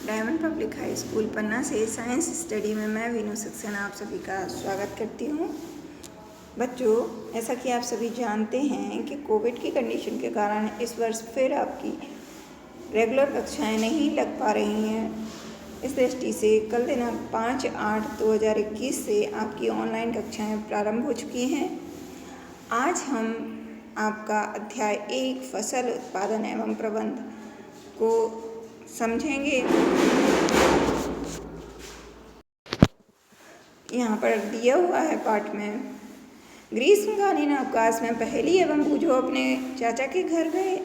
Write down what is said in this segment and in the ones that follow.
Diamond public high school पन्ना से science study में मैं वीनू सक्सेना आप सभी का स्वागत करती हूँ। बच्चों, ऐसा कि आप सभी जानते हैं कि कोविड की कंडीशन के कारण इस वर्ष फिर आपकी रेगुलर कक्षाएं नहीं लग पा रही हैं। इस दृष्टि से कल दिनांक 5/8/2021 से आपकी ऑनलाइन कक्षाएं प्रारंभ हो चुकी हैं। आज हम आपका अध्याय 1 फसल उत्पादन एवं प्रबंध को समझेंगे। यहाँ पर दिया हुआ है पाठ में, ग्रीष्मकालीन अवकाश में पहेली एवं बूझो अपने चाचा के घर गए।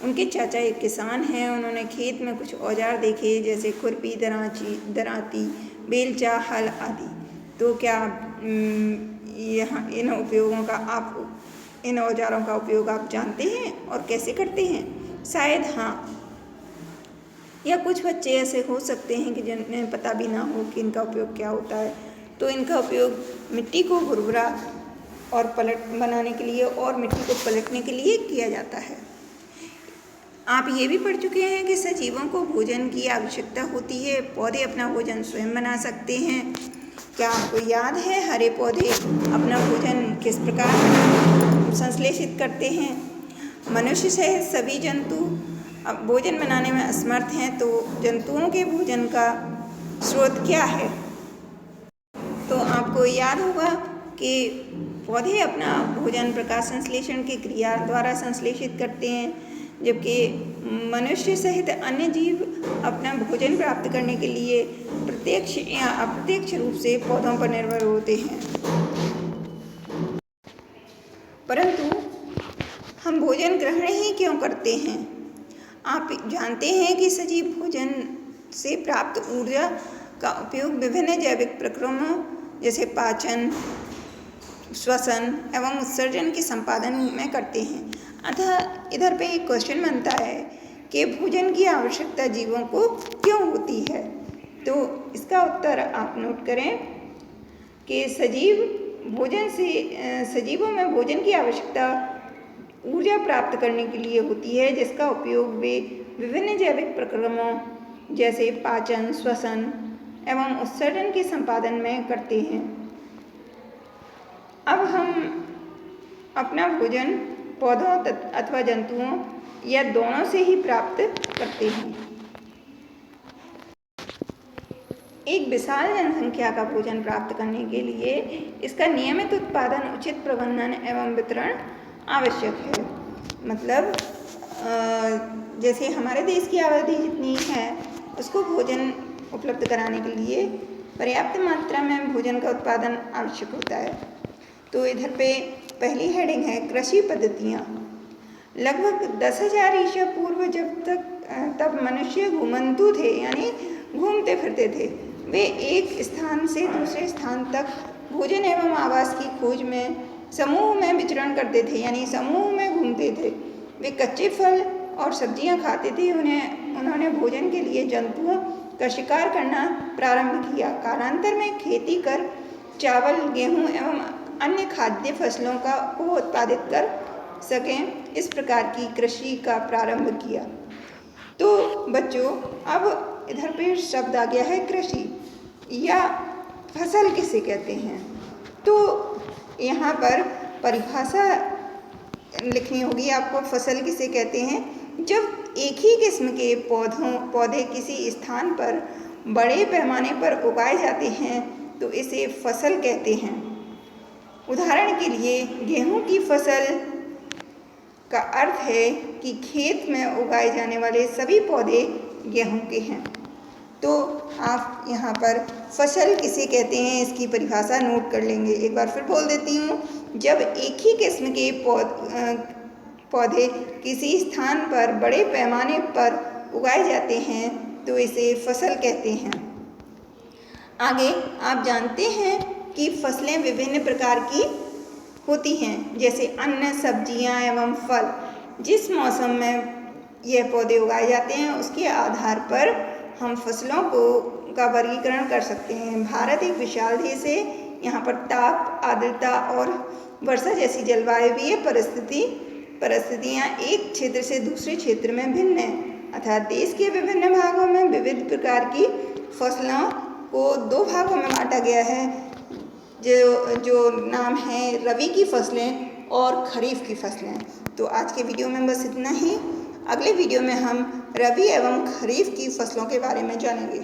उनके चाचा एक किसान हैं। उन्होंने खेत में कुछ औजार देखे, जैसे खुरपी, दरांती, बेलचा, हल आदि। तो क्या यहाँ इन औजारों का उपयोग आप जानते हैं और कैसे करते हैं? शायद हाँ, या कुछ बच्चे ऐसे हो सकते हैं कि जिन्हें पता भी ना हो कि इनका उपयोग क्या होता है। तो इनका उपयोग मिट्टी को भुरभुरा और बनाने के लिए और मिट्टी को पलटने के लिए किया जाता है। आप ये भी पढ़ चुके हैं कि सजीवों को भोजन की आवश्यकता होती है। पौधे अपना भोजन स्वयं बना सकते हैं। क्या आपको याद है हरे पौधे अपना भोजन किस प्रकार संश्लेषित करते हैं? मनुष्य सहित सभी जंतु अब भोजन बनाने में असमर्थ हैं, तो जंतुओं के भोजन का स्रोत क्या है? तो आपको याद होगा कि पौधे अपना भोजन प्रकाश संश्लेषण की क्रिया द्वारा संश्लेषित करते हैं, जबकि मनुष्य सहित अन्य जीव अपना भोजन प्राप्त करने के लिए प्रत्यक्ष या अप्रत्यक्ष रूप से पौधों पर निर्भर होते हैं। परंतु हम भोजन ग्रहण ही क्यों करते हैं? आप जानते हैं कि सजीव भोजन से प्राप्त ऊर्जा का उपयोग विभिन्न जैविक प्रक्रियाओं जैसे पाचन, श्वसन एवं उत्सर्जन के संपादन में करते हैं। अतः इधर पे एक क्वेश्चन बनता है कि भोजन की आवश्यकता जीवों को क्यों होती है? तो इसका उत्तर आप नोट करें कि सजीवों में भोजन की आवश्यकता ऊर्जा प्राप्त करने के लिए होती है, जिसका उपयोग वे विभिन्न जैविक प्रक्रियाओं जैसे पाचन, श्वसन एवं उत्सर्जन के संपादन में करते हैं। अब हम अपना भोजन पौधों अथवा जंतुओं या दोनों से ही प्राप्त करते हैं। एक विशाल जनसंख्या का भोजन प्राप्त करने के लिए इसका नियमित उत्पादन, उचित प्रबंधन एवं वितरण आवश्यक है। मतलब जैसे हमारे देश की आबादी जितनी है, उसको भोजन उपलब्ध कराने के लिए पर्याप्त मात्रा में भोजन का उत्पादन आवश्यक होता है। तो इधर पे पहली हेडिंग है कृषि पद्धतियाँ। लगभग 10,000 ईसा पूर्व तब मनुष्य घुमंतु थे, यानी घूमते फिरते थे। वे एक स्थान से दूसरे स्थान तक भोजन एवं आवास की खोज में समूह में विचरण करते थे, यानी समूह में घूमते थे। वे कच्चे फल और सब्जियां खाते थे। उन्होंने भोजन के लिए जंतुओं का शिकार करना प्रारंभ किया। कालांतर में खेती कर चावल, गेहूं एवं अन्य खाद्य फसलों को उत्पादित कर सकें, इस प्रकार की कृषि का प्रारंभ किया। तो बच्चों, अब इधर पे शब्द आ गया है कृषि या फसल किसे कहते हैं। तो यहाँ पर परिभाषा लिखनी होगी आपको। फसल किसे कहते हैं? जब एक ही किस्म के पौधे किसी स्थान पर बड़े पैमाने पर उगाए जाते हैं तो इसे फसल कहते हैं। उदाहरण के लिए गेहूं की फसल का अर्थ है कि खेत में उगाए जाने वाले सभी पौधे गेहूं के हैं। तो आप यहाँ पर फसल किसे कहते हैं इसकी परिभाषा नोट कर लेंगे। एक बार फिर बोल देती हूँ, जब एक ही किस्म के पौधे किसी स्थान पर बड़े पैमाने पर उगाए जाते हैं तो इसे फसल कहते हैं। आगे आप जानते हैं कि फसलें विभिन्न प्रकार की होती हैं, जैसे अन्न, सब्जियां एवं फल। जिस मौसम में यह पौधे उगाए जाते हैं उसके आधार पर हम फसलों का वर्गीकरण कर सकते हैं। भारत एक विशाल देश है। यहाँ पर ताप, आर्द्रता और वर्षा जैसी जलवायु परिस्थितियाँ एक क्षेत्र से दूसरे क्षेत्र में भिन्न हैं। अर्थात देश के विभिन्न भागों में विविध प्रकार की फसलों को दो भागों में बांटा गया है, जो नाम है रबी की फसलें और खरीफ की फसलें। तो आज के वीडियो में बस इतना ही। अगले वीडियो में हम रबी एवं खरीफ की फसलों के बारे में जानेंगे।